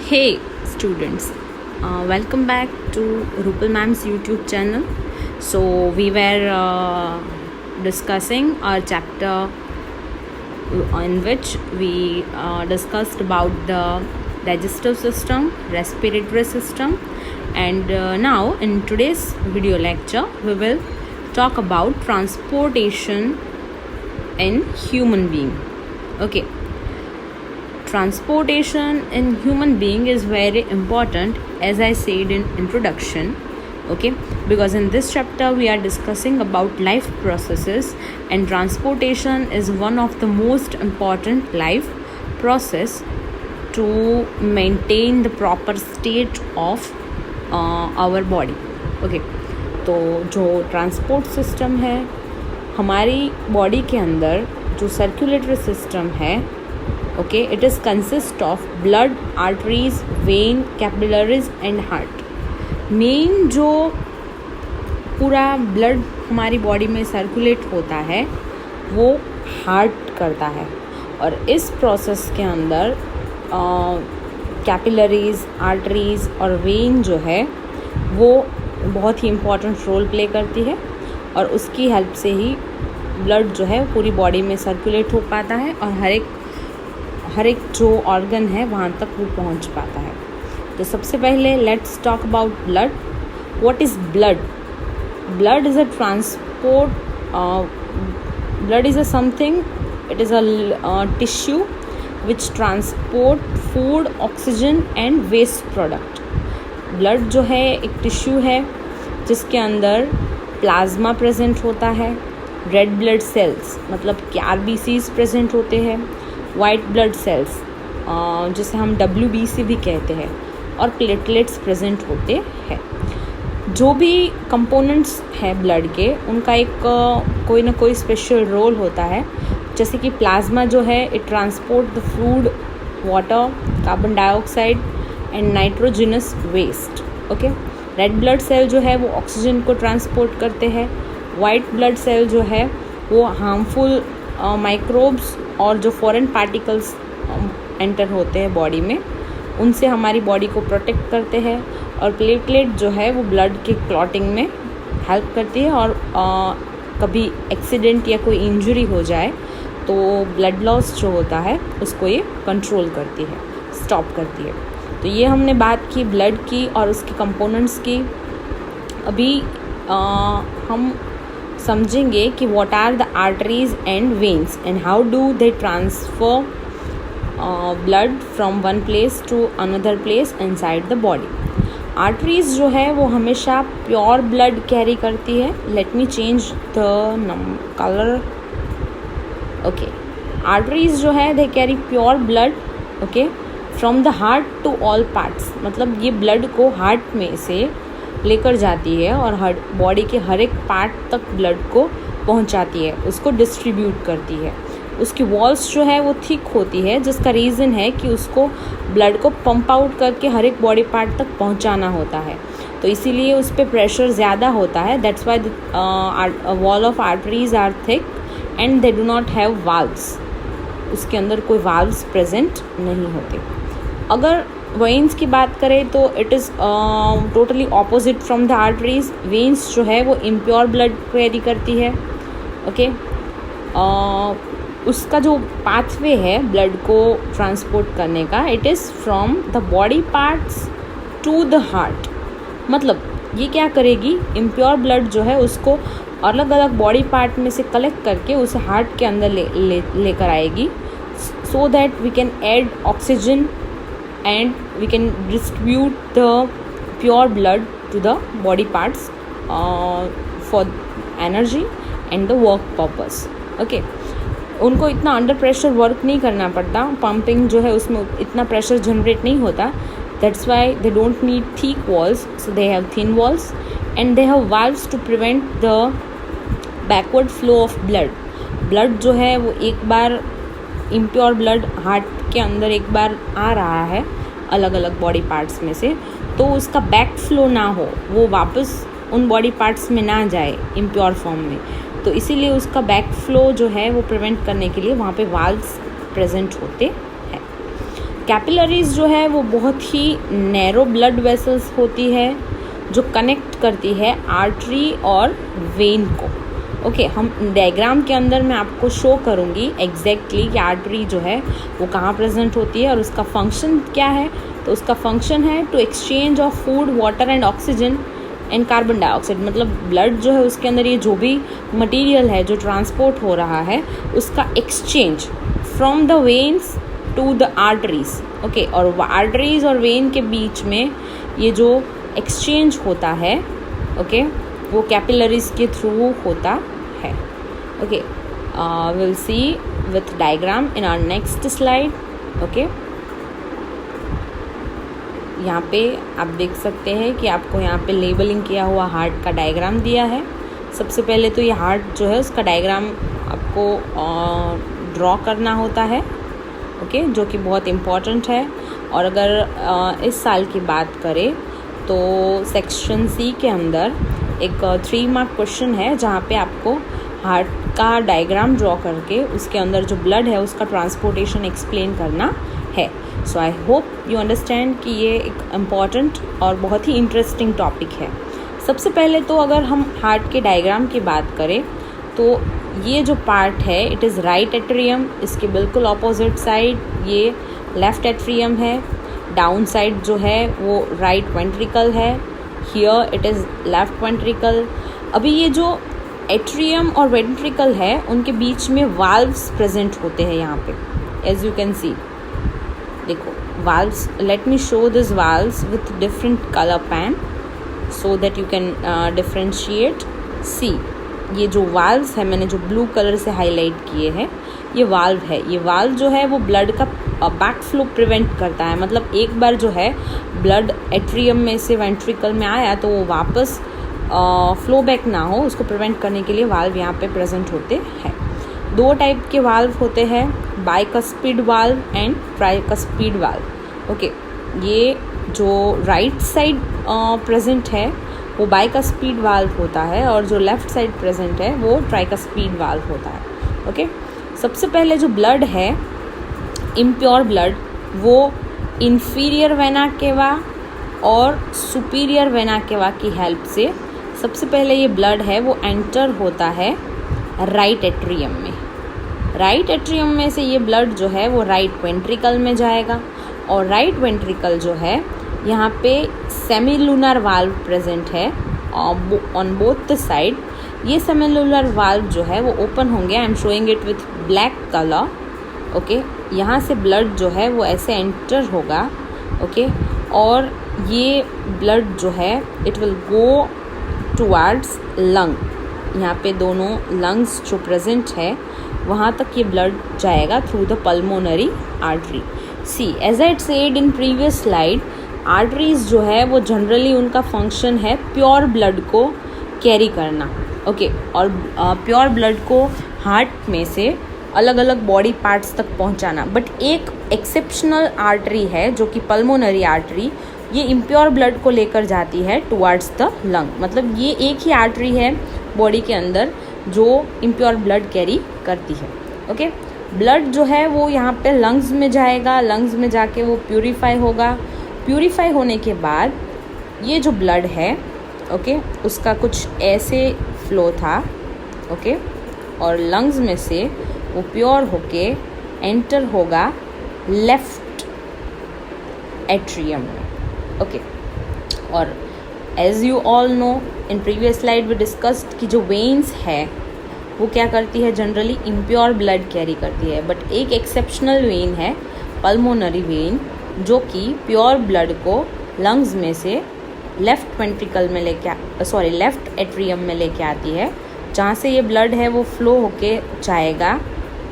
Hey students, welcome back to Rupal Ma'am's YouTube channel. So we were discussing our chapter in which we discussed about the digestive system, respiratory system, and now in today's video lecture we will talk about transportation in human being. Okay. Transportation in human being is very important, as I said in introduction, okay, because in this chapter we are discussing about life processes, and transportation is one of the most important life process to maintain the proper state of our body. Okay, तो जो transport system है हमारी body के अंदर, जो circulatory system है, okay, it is consist of blood, arteries, vein, capillaries and heart. Main जो पूरा ब्लड हमारी बॉडी में सर्कुलेट होता है वो हार्ट करता है, और इस प्रोसेस के अंदर कैपिलरीज, आर्टरीज और वेन जो है वो बहुत ही इम्पॉर्टेंट रोल प्ले करती है, और उसकी हेल्प से ही ब्लड जो है पूरी बॉडी में सर्कुलेट हो पाता है और हर एक जो ऑर्गन है वहाँ तक वो पहुँच पाता है. तो सबसे पहले let's talk about blood. What is blood? Blood is a transport, blood is a something, it is a tissue which transport food, oxygen and waste product. Blood जो है एक टिश्यू है जिसके अंदर प्लाज्मा प्रेजेंट होता है, रेड ब्लड सेल्स मतलब कि RBCs प्रेजेंट होते हैं, वाइट ब्लड सेल्स जिसे हम WBC भी कहते हैं, और प्लेटलेट्स प्रेजेंट होते हैं. जो भी कंपोनेंट्स हैं ब्लड के, उनका एक कोई ना कोई स्पेशल रोल होता है. जैसे कि प्लाज्मा जो है it transport the food, water, carbon dioxide and nitrogenous waste. Okay, red blood cell जो है वो ऑक्सीजन को ट्रांसपोर्ट करते हैं. वाइट ब्लड सेल जो है वो हार्मफुल माइक्रोब्स और जो फॉरेन पार्टिकल्स एंटर होते हैं बॉडी में, उनसे हमारी बॉडी को प्रोटेक्ट करते हैं. और प्लेटलेट जो है वो ब्लड के क्लॉटिंग में हेल्प करती है, और कभी एक्सीडेंट या कोई इंजरी हो जाए तो ब्लड लॉस जो होता है उसको ये कंट्रोल करती है, स्टॉप करती है. तो ये हमने बात की ब्लड की और उसके कंपोनेंट्स की. अभी हम समझेंगे कि what are the arteries and veins and how do they transfer blood from one place to another place inside the body. Arteries जो है वो हमेशा प्योर ब्लड कैरी करती है. Let me change the colour. Okay, arteries जो है they carry pure blood, okay, from the heart to all parts. मतलब ये ब्लड को हार्ट में से लेकर जाती है और हर बॉडी के हर एक पार्ट तक ब्लड को पहुंचाती है, उसको डिस्ट्रीब्यूट करती है. उसकी वॉल्स जो है वो थिक होती है, जिसका रीज़न है कि उसको ब्लड को पंप आउट करके हर एक बॉडी पार्ट तक पहुंचाना होता है. तो इसीलिए उस पर प्रेशर ज़्यादा होता है. That's why the wall of arteries are thick and they do not have valves. उसके अंदर कोई वाल्व्स प्रेजेंट नहीं होते. अगर वेन्स की बात करें तो it is totally opposite from the arteries. Veins जो है वो इम्प्योर ब्लड कैरी करती है. ओके, उसका जो पाथवे है ब्लड को ट्रांसपोर्ट करने का, it is from the body parts to the heart. मतलब ये क्या करेगी, इम्प्योर ब्लड जो है उसको अलग अलग बॉडी पार्ट में से कलेक्ट करके उसे हार्ट के अंदर लेकर आएगी, so that we can add oxygen and we can distribute the pure blood to the body parts for energy and the work purpose. Okay, उनको इतना अंडर प्रेशर वर्क नहीं करना पड़ता. पंपिंग जो है उसमें इतना प्रेशर जनरेट नहीं होता. That's why they don't need thick walls, so they have thin walls and they have valves to prevent the backward flow of blood. Blood जो है वो एक बार इम्प्योर ब्लड हार्ट के अंदर एक बार आ रहा है अलग अलग बॉडी पार्ट्स में से, तो उसका बैक फ्लो ना हो, वो वापस उन बॉडी पार्ट्स में ना जाए इम्प्योर फॉर्म में. तो इसीलिए उसका बैक फ्लो जो है वो प्रिवेंट करने के लिए वहाँ पे वाल्व्स प्रेजेंट होते हैं. कैपिलरीज जो है वो बहुत ही नैरो ब्लड वेसल्स होती है जो कनेक्ट करती है आर्टरी और वेन को। ओके, हम डायग्राम के अंदर मैं आपको शो करूँगी एग्जैक्टली कि आर्टरी जो है वो कहाँ प्रेजेंट होती है और उसका फंक्शन क्या है। तो उसका फंक्शन है to exchange of food, water and oxygen and carbon dioxide. मतलब ब्लड जो है उसके अंदर ये जो भी मटेरियल है जो ट्रांसपोर्ट हो रहा है उसका exchange from the veins to the arteries. Okay, और आर्टरीज और वेन के बीच में ये जो एक्सचेंज होता है ओके वो कैपिलरीज के थ्रू होता है। Okay, will see with diagram in our next slide. Okay, यहाँ पे आप देख सकते हैं कि आपको यहाँ पे लेबलिंग किया हुआ हार्ट का डायग्राम दिया है। सबसे पहले तो ये हार्ट जो है उसका डायग्राम आपको ड्रॉ करना होता है ओके, जो कि बहुत इम्पॉर्टेंट है। और अगर इस साल की बात करें तो सेक्शन सी के अंदर एक 3 मार्क क्वेश्चन है जहाँ पे आपको हार्ट का डायग्राम ड्रॉ करके उसके अंदर जो ब्लड है उसका ट्रांसपोर्टेशन एक्सप्लेन करना है। सो आई होप यू अंडरस्टैंड कि ये एक इम्पॉर्टेंट और बहुत ही इंटरेस्टिंग टॉपिक है। सबसे पहले तो अगर हम हार्ट के डायग्राम की बात करें तो ये जो पार्ट है इट इज़ राइट एट्रियम, इसके बिल्कुल ऑपोजिट साइड ये लेफ्ट एट्रियम है, डाउन साइड जो है वो राइट वेंट्रिकल है, here it is left ventricle. अभी ये जो एट्रियम और वेंट्रिकल है उनके बीच में वाल्व्स प्रेजेंट होते हैं यहाँ पे, एज यू कैन सी। देखो valves, let me show this valves with different colour pen so that you can differentiate. See, ये जो वाल्व्स है मैंने जो ब्लू कलर से हाईलाइट किए हैं ये वाल्व है। ये वाल्व जो है वो ब्लड का बैक फ्लो प्रिवेंट करता है। मतलब एक बार जो है ब्लड एट्रियम में से वेंट्रिकल में आया तो वो वापस फ्लो बैक ना हो, उसको प्रिवेंट करने के लिए वाल्व यहाँ पे प्रेजेंट होते हैं। 2 टाइप के वाल्व होते हैं, bicuspid valve and tricuspid valve. Okay, ये जो राइट साइड प्रेजेंट है वो बाइकस्पिड वाल्व होता है और जो लेफ्ट साइड प्रेजेंट है वो ट्राइकस्पिड वाल्व होता है। ओके, सबसे पहले जो ब्लड है इम्प्योर ब्लड वो इन्फीरियर वेना केवा और सुपीरियर वेना केवा की हेल्प से सबसे पहले ये ब्लड है वो एंटर होता है राइट एट्रियम में। राइट एट्रियम में से ये ब्लड जो है वो राइट वेंट्रिकल में जाएगा और राइट वेंट्रिकल जो है यहाँ पे सेमिलुनर वाल्व प्रेजेंट है ऑन बोथ द साइड। ये सेमिलुनर वाल्व जो है वो ओपन होंगे, I am showing it with black colour. Okay, यहाँ से ब्लड जो है वो ऐसे एंटर होगा ओके, और ये ब्लड जो है it will go towards lung. यहाँ पे दोनों लंग्स जो प्रेजेंट है वहाँ तक ये ब्लड जाएगा through the pulmonary artery. See, as I said in previous slide, arteries जो है वो जनरली उनका फंक्शन है प्योर ब्लड को कैरी करना ओके, और प्योर ब्लड को हार्ट में से अलग अलग बॉडी पार्ट्स तक पहुंचाना। बट एक एक्सेप्शनल आर्टरी है जो कि पल्मोनरी आर्टरी, ये इम्प्योर ब्लड को लेकर जाती है टुवार्ड्स द लंग। मतलब ये एक ही आर्टरी है बॉडी के अंदर जो इम्प्योर ब्लड कैरी करती है। ओके, ब्लड जो है वो यहाँ पे लंग्स में जाएगा, लंग्स में जाके वो प्यूरीफाई होगा। प्यूरीफाई होने के बाद ये जो ब्लड है ओके उसका कुछ ऐसे फ्लो था ओके, और लंग्स में से वो प्योर होके एंटर होगा लेफ्ट एट्रियम में ओके। और as you all know in previous slide we discussed कि जो वेन्स है वो क्या करती है, जनरली इम्प्योर ब्लड कैरी करती है। बट एक एक्सेप्शनल वेन है पल्मोनरी वेन जो कि प्योर ब्लड को लंग्स में से लेफ्ट वेंट्रिकल में लेफ्ट एट्रियम में लेके आती है, जहाँ से ये ब्लड है वो फ्लो होके जाएगा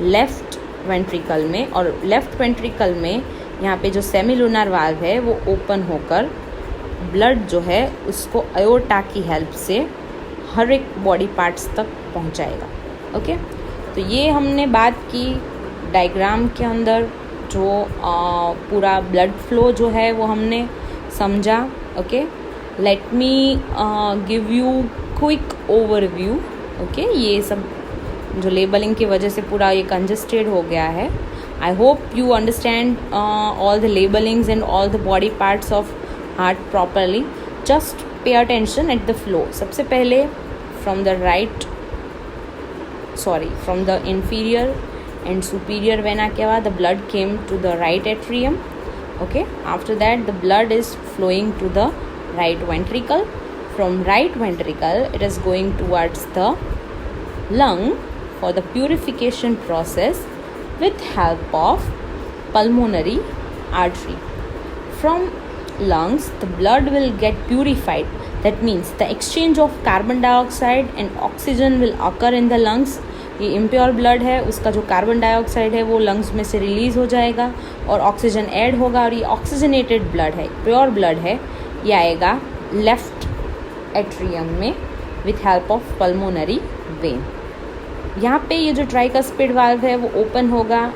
लेफ्ट वेंट्रिकल में। और लेफ्ट वेंट्रिकल में यहाँ पे जो सेमिलुनर वाल्व है वो ओपन होकर ब्लड जो है उसको अयोर्टा की हेल्प से हर एक बॉडी पार्ट्स तक पहुँचाएगा ओके। तो ये हमने बात की डायग्राम के अंदर जो पूरा ब्लड फ्लो जो है वो हमने समझा okay. Let me give you quick overview okay. ये सब जो लेबलिंग की वजह से पूरा ये कंजस्टेड हो गया है, I hope you understand all the labelings and all the body parts of heart properly. Just pay attention at the flow. सबसे पहले from the inferior and superior vena cava, the blood came to the right atrium. Okay, after that the blood is flowing to the right ventricle. From right ventricle it is going towards the lung for the purification process with help of pulmonary artery. From lungs the blood will get purified. That means the exchange of carbon dioxide and oxygen will occur in the lungs. ये impure blood है, उसका जो carbon dioxide है वो lungs में से release हो जाएगा और ऑक्सीजन ऐड होगा, और ये ऑक्सीजनेटेड ब्लड है, प्योर ब्लड है, ये आएगा लेफ्ट एट्रियम में with help of pulmonary vein. यहाँ पे ये जो ट्राइकस्पिड वाल्व है वो ओपन होगा.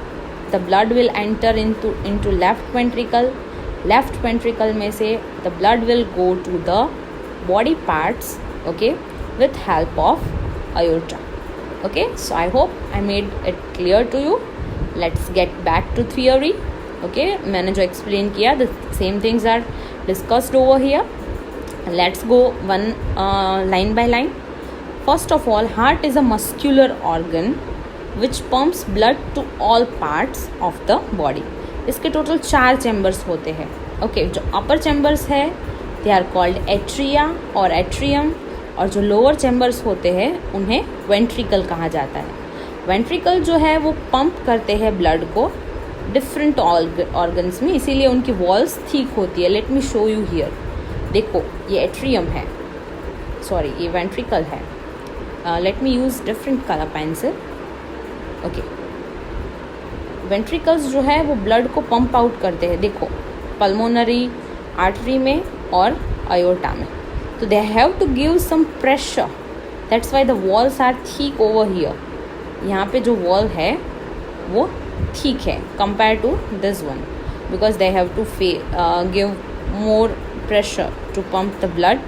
The blood will enter into left ventricle. Left ventricle में से the blood will go to the body parts, okay, with help of aorta. Okay, so I hope I made it clear to you. Let's get back to theory. Okay, मैंने जो explain किया, the same things are discussed over here. Let's go one line by line. First of all, heart is a muscular organ which pumps blood to all parts of the body. इसके total 4 chambers होते हैं. Okay, जो upper chambers है they are called atria और atrium, और जो lower chambers होते हैं उन्हें वेंट्रिकल कहा जाता है. वेंट्रिकल जो है वो पंप करते हैं ब्लड को डिफरेंट ऑर्गन्स में, इसीलिए उनकी वॉल्स ठीक होती है. Let me show you here. देखो ये एट्रियम है, सॉरी ये वेंट्रिकल है. Let me use different colour pencil. Okay, ventricles जो है वो ब्लड को पंप आउट करते हैं. देखो पल्मोनरी आर्टरी में और aorta में. तो they have to give some pressure. That's why the walls are thick over here. यहाँ पे जो wall है वो ठीक है compared to this one, because they have to give more pressure to pump the blood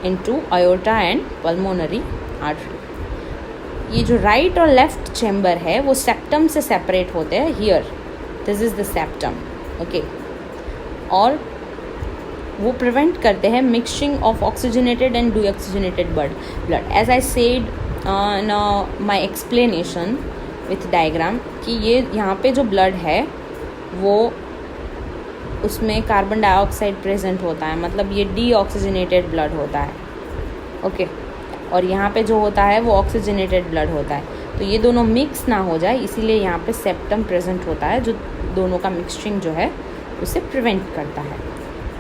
into aorta and pulmonary artery. ये जो right और left chamber है वो septum से separate होते हैं. Here this is the septum. Okay, और वो प्रिवेंट करते हैं mixing of oxygenated and deoxygenated blood. As I said in my explanation with diagram कि ये यहाँ पे जो ब्लड है वो उसमें कार्बन डाइऑक्साइड प्रेजेंट होता है, मतलब ये डीऑक्सीजनेटेड ब्लड होता है. ओके, और यहाँ पे जो होता है वो ऑक्सीजनेटेड ब्लड होता है. तो ये दोनों मिक्स ना हो जाए इसीलिए यहाँ पे सेप्टम प्रेजेंट होता है जो दोनों का मिक्सचिंग जो है उसे प्रिवेंट करता है.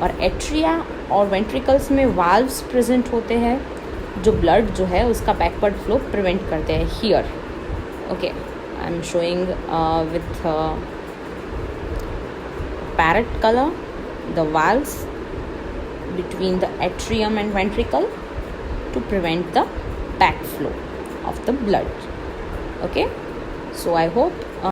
और एट्रिया और वेंट्रिकल्स में वाल्व्स प्रेजेंट होते हैं जो ब्लड जो है उसका बैकवर्ड फ्लो प्रिवेंट करते हैं. Here okay, I am showing with parrot colour the valves between the atrium and ventricle to prevent the backflow of the blood. Okay, so I hope